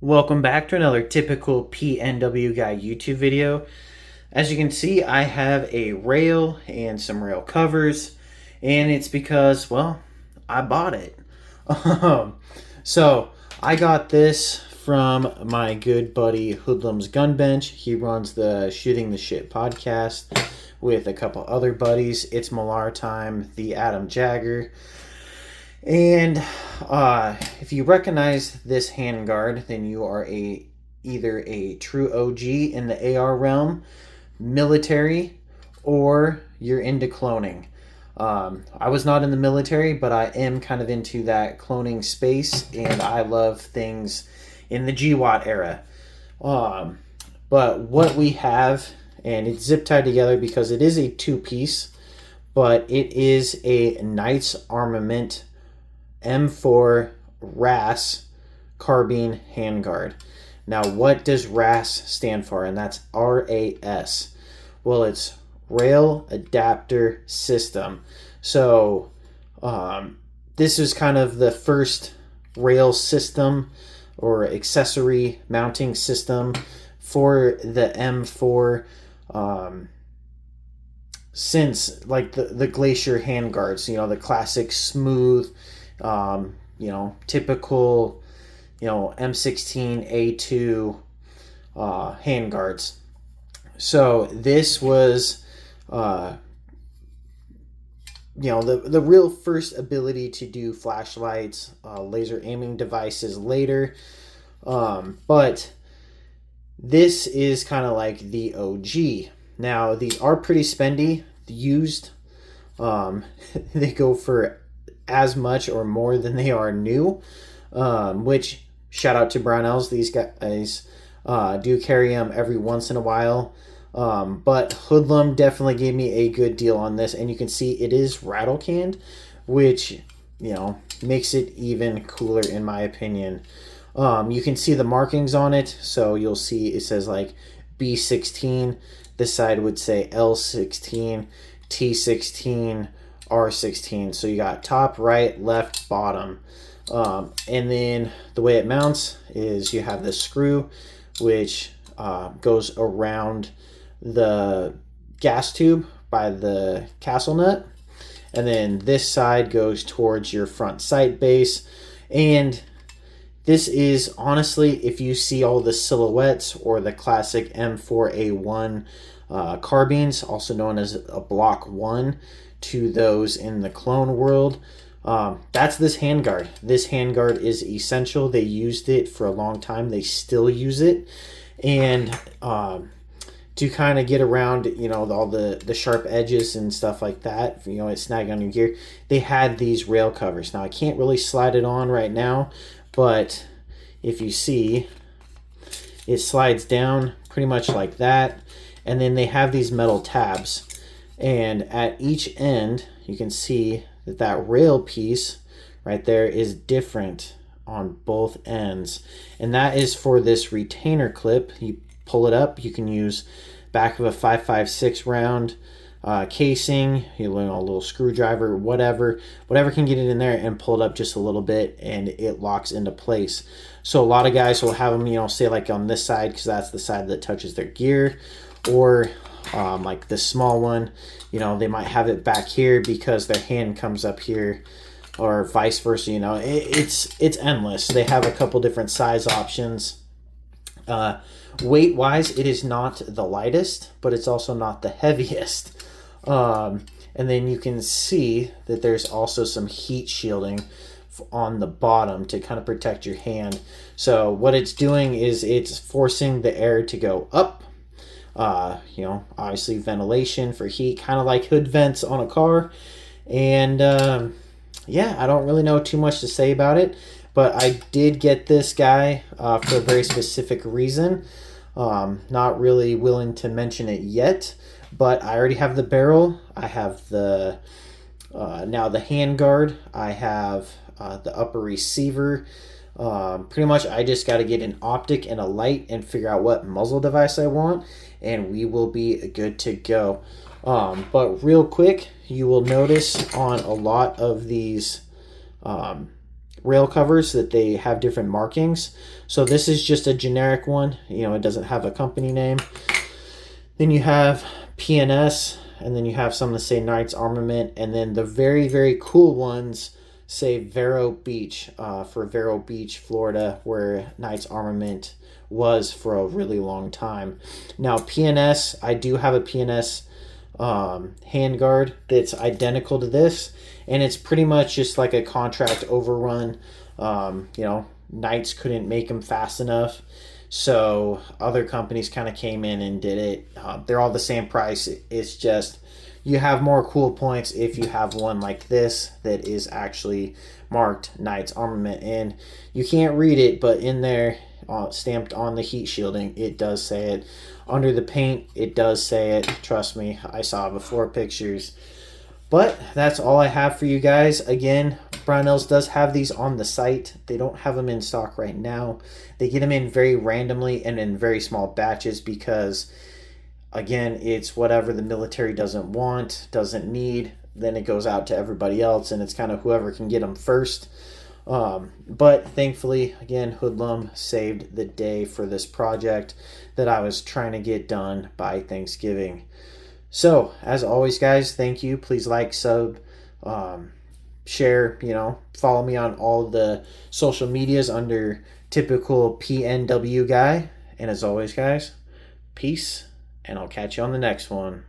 Welcome back to another typical PNW guy YouTube video. As you can see, I have a rail and some rail covers, and it's because, well, I bought it. So I got this from my good buddy Hoodlum's Gun Bench. He runs the Shooting the Shit podcast with a couple other buddies. It's Millar time, the Adam Jagger. And if you recognize this handguard, then you are either a true OG in the AR realm, military, or you're into cloning. I was not in the military, but I am kind of into that cloning space, and I love things in the GWAT era. But what we have, and it's zip tied together because it is a two-piece, but it is a Knights Armament M4 RAS carbine handguard. Now, what does RAS stand for? And that's RAS. Well, it's Rail Adapter System. So, this is kind of the first rail system or accessory mounting system for the M4 since like the Glacier handguards, the classic smooth, typical, M16A2 handguards. So this was, the real first ability to do flashlights, laser aiming devices later. But this is kind of like the OG. Now, these are pretty spendy, used. They go for as much or more than they are new, which shout out to Brownells. These guys do carry them every once in a while, but Hoodlum definitely gave me a good deal on this, and you can see it is rattle canned, which makes it even cooler in my opinion. You can see the markings on it, so you'll see it says like B16. This side would say L16, T16, R16. So you got top, right, left, bottom. And then the way it mounts is you have this screw which goes around the gas tube by the castle nut, and then this side goes towards your front sight base. And this is honestly, if you see all the silhouettes or the classic M4A1 carbines, also known as a Block 1, to those in the clone world, that's this handguard. This handguard is essential. They used it for a long time. They still use it. And to kind of get around, all the sharp edges and stuff like that, it's snagging on your gear, they had these rail covers. Now, I can't really slide it on right now, but if you see, it slides down pretty much like that. And then they have these metal tabs. And at each end, you can see that rail piece right there is different on both ends. And that is for this retainer clip. You pull it up, you can use back of a 5.56 round casing, a little screwdriver, whatever can get it in there, and pull it up just a little bit, and it locks into place. So a lot of guys will have them, say like on this side, because that's the side that touches their gear, or like this small one, they might have it back here because their hand comes up here, or vice versa. It's endless. They have a couple different size options. Weight wise, it is not the lightest, but it's also not the heaviest. And then you can see that there's also some heat shielding on the bottom to kind of protect your hand. So what it's doing is it's forcing the air to go up. Obviously ventilation for heat, kind of like hood vents on a car. And yeah, I don't really know too much to say about it, but I did get this guy for a very specific reason. Not really willing to mention it yet, but I already have the barrel. I have the now the handguard. I have the upper receiver. Pretty much I just got to get an optic and a light and figure out what muzzle device I want, and we will be good to go. But real quick, you will notice on a lot of these rail covers that they have different markings. So this is just a generic one. You know, it doesn't have a company name. Then you have PNS, and then you have some that say Knights Armament, and then the very, very cool ones say Vero Beach, for Vero Beach, Florida, where Knights Armament was for a really long time. Now, PNS, I do have a PNS handguard that's identical to this, and it's pretty much just like a contract overrun. You know, Knights couldn't make them fast enough, so other companies kind of came in and did it. They're all the same price. It's just you have more cool points if you have one like this that is actually marked Knights Armament, and you can't read it, but in there, stamped on the heat shielding, it does say it. Under the paint, it does say it. Trust me, I saw before pictures. But that's all I have for you guys. Again, Brownells does have these on the site. They don't have them in stock right now. They get them in very randomly and in very small batches because, again, it's whatever the military doesn't want, doesn't need, then it goes out to everybody else, and it's kind of whoever can get them first. But thankfully, again, Hoodlum saved the day for this project that I was trying to get done by Thanksgiving. So, as always, guys, thank you. Please like, sub, share, you know, follow me on all the social medias under typical PNW guy. And as always, guys, peace, and I'll catch you on the next one.